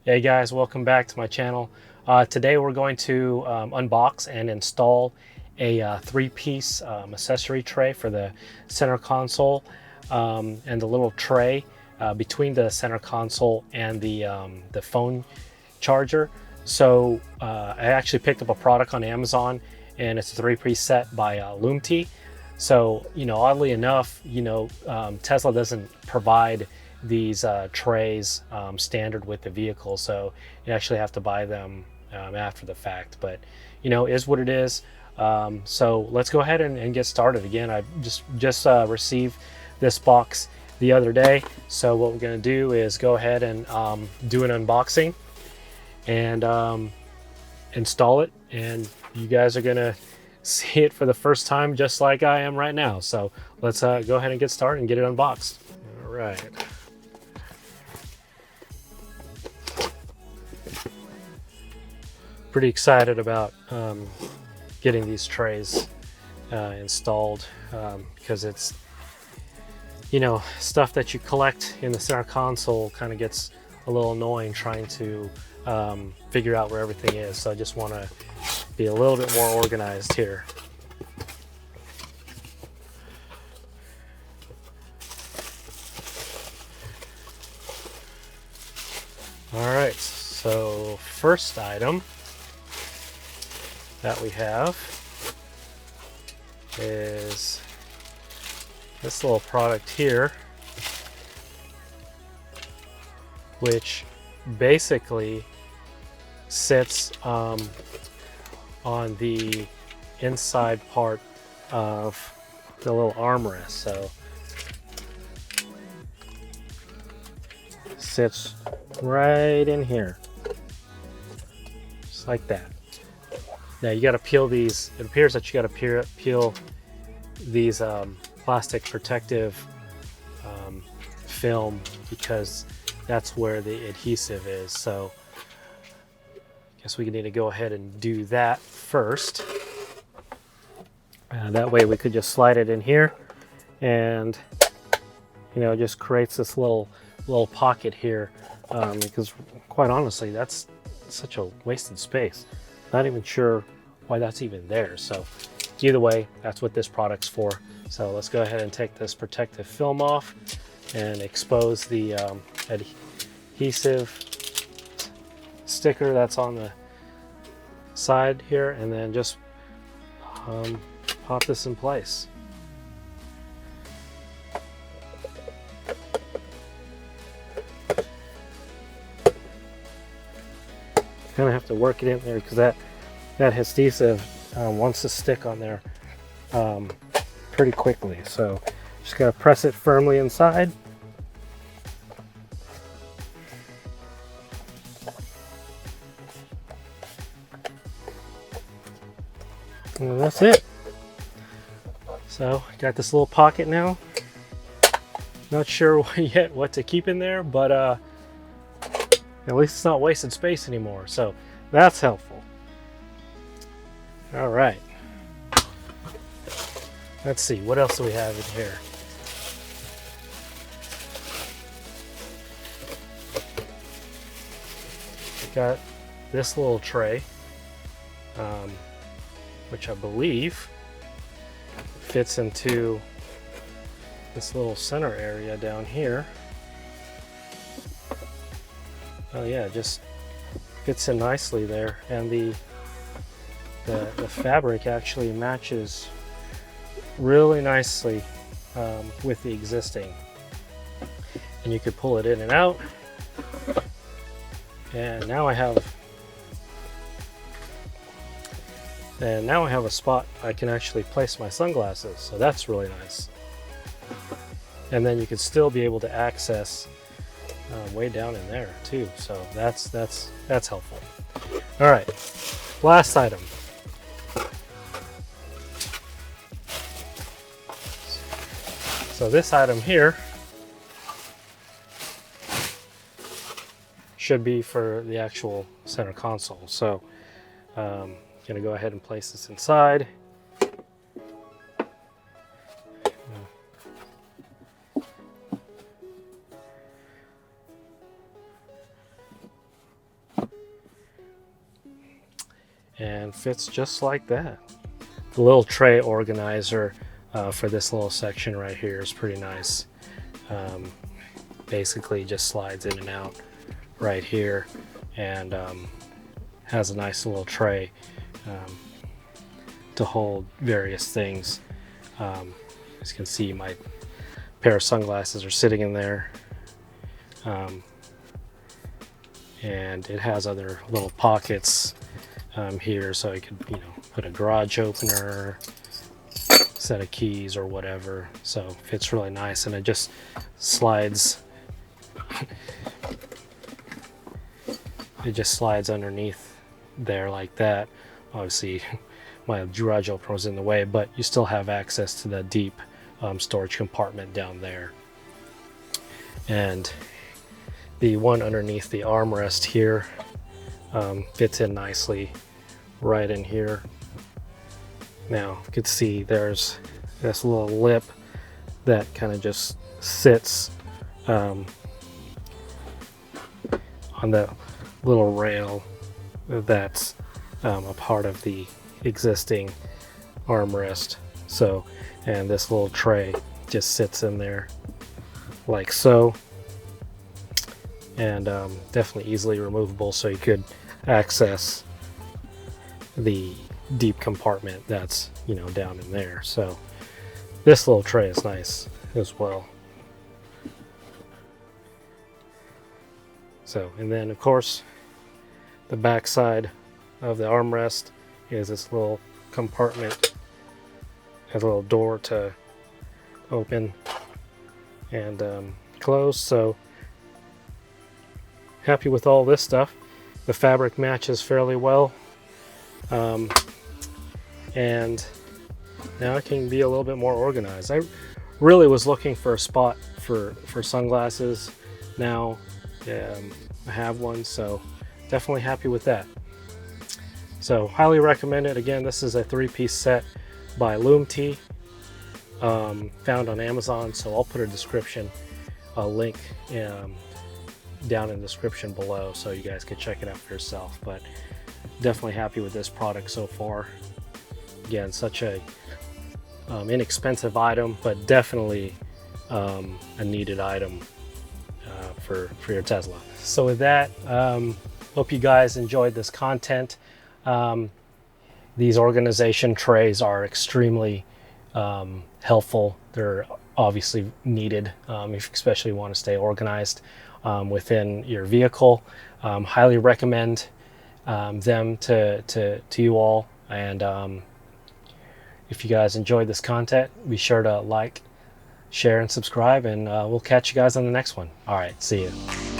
Hey guys, welcome back to my channel. Today we're going to unbox and install a three-piece accessory tray for the center console and the little tray between the center console and the phone charger. So I actually picked up a product on Amazon, and it's a three-piece set by Luumtee. So, oddly enough, Tesla doesn't provide these trays standard with the vehicle, so you actually have to buy them after the fact. But is what it is. So let's go ahead and get started. Again, I just received this box the other day, so what we're going to do is go ahead and do an unboxing and install it, and you guys are going to see it for the first time just like I am right now. So let's go ahead and get started and get it unboxed. All right. Pretty excited about getting these trays installed because it's stuff that you collect in the center console kind of gets a little annoying trying to figure out where everything is. So I just want to be a little bit more organized here. All right, so first item that we have is this little product here, which basically sits on the inside part of the little armrest. So sits right in here, just like that. Now you got to peel these. It appears that you got to peel these plastic protective film, because that's where the adhesive is. So I guess we need to go ahead and do that first. That way we could just slide it in here, and it just creates this little pocket here, because quite honestly, that's such a wasted space. Not even sure why that's even there. So either way, that's what this product's for. So let's go ahead and take this protective film off and expose the adhesive sticker that's on the side here, and then just pop this in place. Kind of have to work it in there because that adhesive wants to stick on there pretty quickly. So just gotta press it firmly inside. And that's it. So got this little pocket now. Not sure yet what to keep in there, but at least it's not wasted space anymore, so that's helpful. All right. Let's see, what else do we have in here? Got this little tray, which I believe fits into this little center area down here. Oh yeah, it just fits in nicely there, and the fabric actually matches really nicely with the existing. And you could pull it in and out. And now I have a spot I can actually place my sunglasses, so that's really nice. And then you could still be able to access way down in there too, so that's helpful. All right, last item. So this item here should be for the actual center console. So I'm gonna go ahead and place this inside. and fits just like that. The little tray organizer for this little section right here is pretty nice. Basically just slides in and out right here, and has a nice little tray to hold various things. As you can see, my pair of sunglasses are sitting in there, and it has other little pockets here, so I could, you know, put a garage opener, set of keys or whatever. So it fits really nice, and it just slides. It just slides underneath there like that. Obviously my garage opener was in the way, but you still have access to the deep storage compartment down there. And the one underneath the armrest here fits in nicely right in here. Now you can see there's this little lip that kind of just sits on the little rail that's a part of the existing armrest. So, and this little tray just sits in there like so, and definitely easily removable, so you could access the deep compartment that's, you know, down in there. So this little tray is nice as well. So, and then of course the back side of the armrest is this little compartment. Has a little door to open and close. So happy with all this stuff. The fabric matches fairly well, and now I can be a little bit more organized. I really was looking for a spot for sunglasses. Now I have one, so definitely happy with that. So highly recommend it. Again, this is a 3-piece set by Luumtee, found on Amazon. So I'll put a link down in the description below, so you guys can check it out for yourself. But definitely happy with this product so far. Again, such a inexpensive item, but definitely a needed item for your Tesla. So with that, hope you guys enjoyed this content. These organization trays are extremely helpful. They're obviously needed, if you especially want to stay organized within your vehicle. Highly recommend them to you all. And if you guys enjoyed this content, be sure to like, share, and subscribe, and we'll catch you guys on the next one. All right, see you.